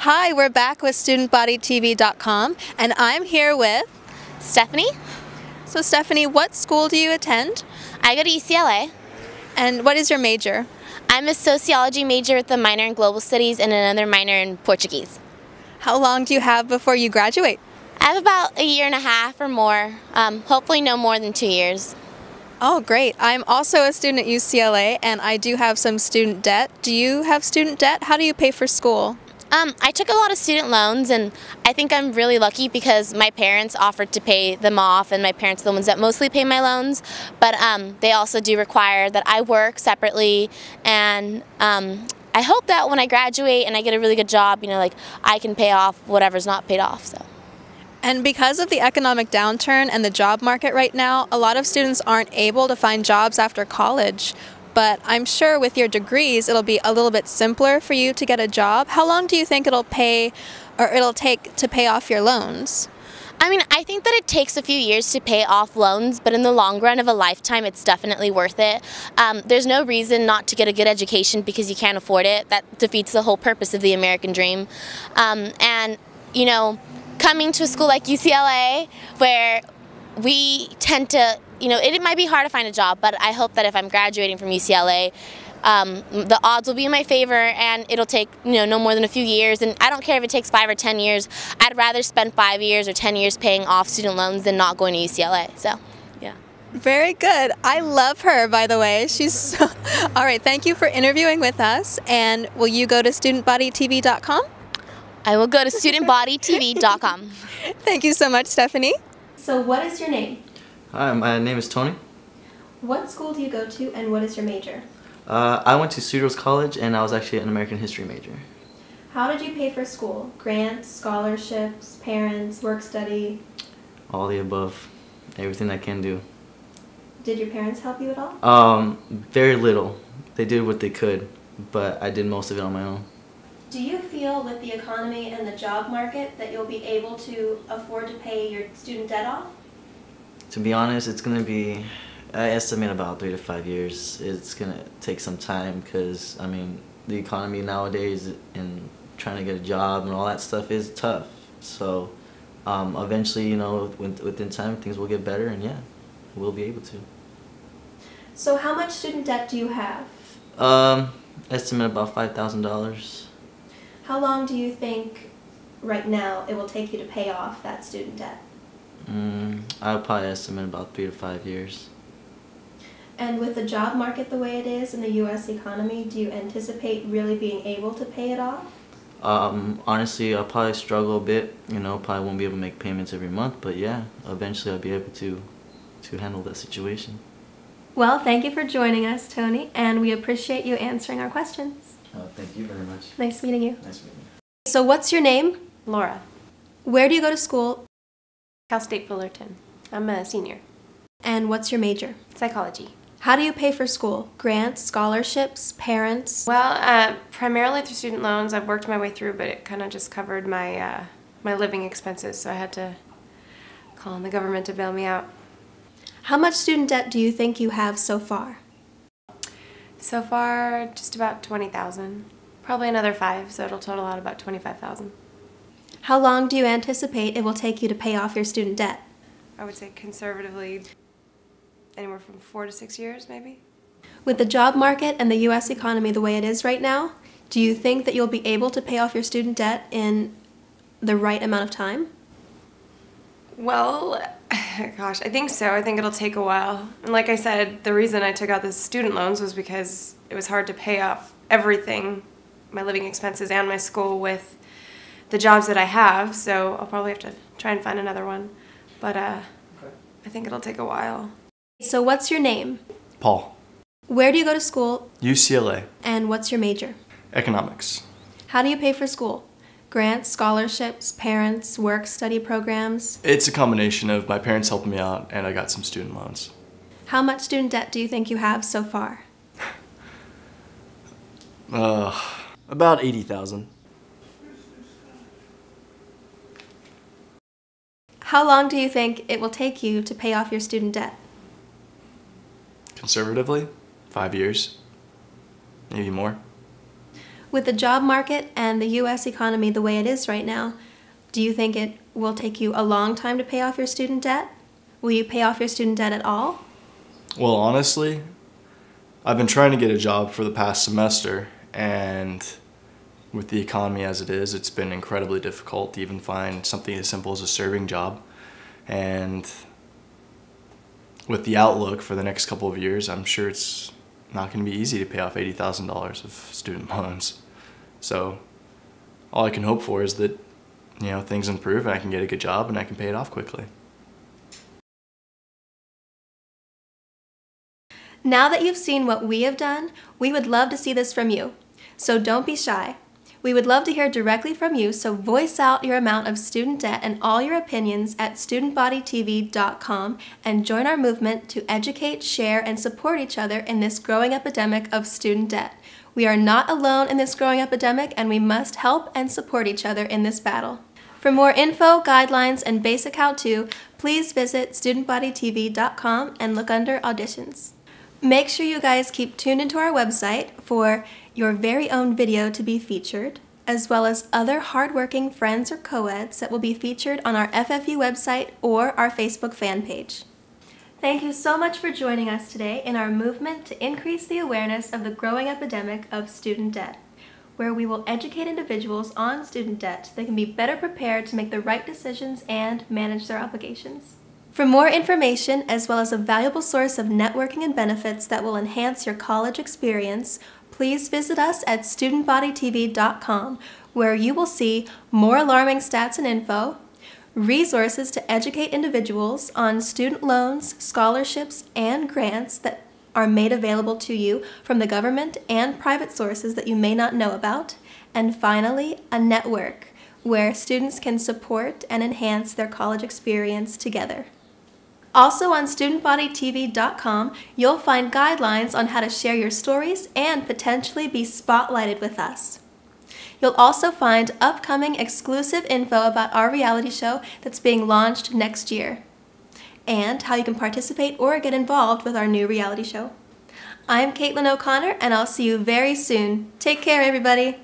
Hi, we're back with StudentBodyTV.com, and I'm here with Stephanie. So Stephanie, what school do you attend? I go to UCLA. And what is your major? I'm a sociology major with a minor in global studies and another minor in Portuguese. How long do you have before you graduate? I have about a year and a half or more, hopefully no more than 2 years. Oh, great. I'm also a student at UCLA, and I do have some student debt. Do you have student debt? How do you pay for school? I took a lot of student loans, and I think I'm really lucky because my parents offered to pay them off, and my parents are the ones that mostly pay my loans, but they also do require that I work separately, and I hope that when I graduate and I get a really good job, I can pay off whatever's not paid off. So. And because of the economic downturn and the job market right now, a lot of students aren't able to find jobs after college. But I'm sure with your degrees, it'll be a little bit simpler for you to get a job. How long do you think it'll take to pay off your loans? I think that it takes a few years to pay off loans, but in the long run of a lifetime, it's definitely worth it. There's no reason not to get a good education because you can't afford it. That defeats the whole purpose of the American dream. Coming to a school like UCLA, where we tend to, it might be hard to find a job, but I hope that if I'm graduating from UCLA, the odds will be in my favor, and it'll take, no more than a few years, and I don't care if it takes 5 or 10 years. I'd rather spend 5 years or 10 years paying off student loans than not going to UCLA, so, yeah. Very good. I love her, by the way. All right, thank you for interviewing with us, and will you go to StudentBodyTV.com? I will go to StudentBodyTV.com. Thank you so much, Stephanie. So what is your name? Hi, my name is Tony. What school do you go to, and what is your major? I went to Cerritos College, and I was actually an American history major. How did you pay for school? Grants, scholarships, parents, work study? All the above. Everything I can do. Did your parents help you at all? Very little. They did what they could, but I did most of it on my own. Do you feel with the economy and the job market that you'll be able to afford to pay your student debt off? To be honest, it's going to be, I estimate about 3 to 5 years. It's going to take some time because, the economy nowadays and trying to get a job and all that stuff is tough. So eventually, within time, things will get better, and yeah, we'll be able to. So how much student debt do you have? Estimate about $5,000. How long do you think right now it will take you to pay off that student debt? I would probably estimate about 3 to 5 years. And with the job market the way it is in the U.S. economy, do you anticipate really being able to pay it off? Honestly, I'll probably struggle a bit. Probably won't be able to make payments every month, but yeah, eventually I'll be able to handle that situation. Well, thank you for joining us, Tony, and we appreciate you answering our questions. Thank you very much. Nice meeting you. Nice meeting you. So what's your name? Laura. Where do you go to school? Cal State Fullerton. I'm a senior. And what's your major? Psychology. How do you pay for school? Grants, scholarships, parents? Well, primarily through student loans. I've worked my way through, but it kind of just covered my my living expenses, so I had to call on the government to bail me out. How much student debt do you think you have so far? So far, just about $20,000. Probably another 5, so it'll total out about $25,000. How long do you anticipate it will take you to pay off your student debt? I would say conservatively anywhere from 4 to 6 years, maybe. With the job market and the U.S. economy the way it is right now, do you think that you'll be able to pay off your student debt in the right amount of time? Well, gosh, I think so. I think it'll take a while. And like I said, the reason I took out the student loans was because it was hard to pay off everything, my living expenses and my school, with the jobs that I have. So I'll probably have to try and find another one. But I think it'll take a while. So what's your name? Paul. Where do you go to school? UCLA. And what's your major? Economics. How do you pay for school? Grants, scholarships, parents, work study programs? It's a combination of my parents helping me out and I got some student loans. How much student debt do you think you have so far? About $80,000. How long do you think it will take you to pay off your student debt? Conservatively, 5 years. Maybe more. With the job market and the U.S. economy the way it is right now, do you think it will take you a long time to pay off your student debt? Will you pay off your student debt at all? Well, honestly, I've been trying to get a job for the past semester, and with the economy as it is, it's been incredibly difficult to even find something as simple as a serving job. And with the outlook for the next couple of years, I'm sure it's not going to be easy to pay off $80,000 of student loans. So all I can hope for is that, things improve and I can get a good job and I can pay it off quickly. Now that you've seen what we have done, we would love to see this from you. So don't be shy. We would love to hear directly from you, so voice out your amount of student debt and all your opinions at StudentBodyTV.com and join our movement to educate, share, and support each other in this growing epidemic of student debt. We are not alone in this growing epidemic, and we must help and support each other in this battle. For more info, guidelines, and basic how-to, please visit StudentBodyTV.com and look under auditions. Make sure you guys keep tuned into our website for your very own video to be featured, as well as other hardworking friends or co-eds that will be featured on our FFU website or our Facebook fan page. Thank you so much for joining us today in our movement to increase the awareness of the growing epidemic of student debt, where we will educate individuals on student debt so they can be better prepared to make the right decisions and manage their obligations. For more information, as well as a valuable source of networking and benefits that will enhance your college experience, please visit us at StudentBodyTV.com, where you will see more alarming stats and info, resources to educate individuals on student loans, scholarships, and grants that are made available to you from the government and private sources that you may not know about, and finally, a network where students can support and enhance their college experience together. Also on StudentBodyTV.com, you'll find guidelines on how to share your stories and potentially be spotlighted with us. You'll also find upcoming exclusive info about our reality show that's being launched next year, and how you can participate or get involved with our new reality show. I'm Caitlin O'Connor, and I'll see you very soon. Take care, everybody.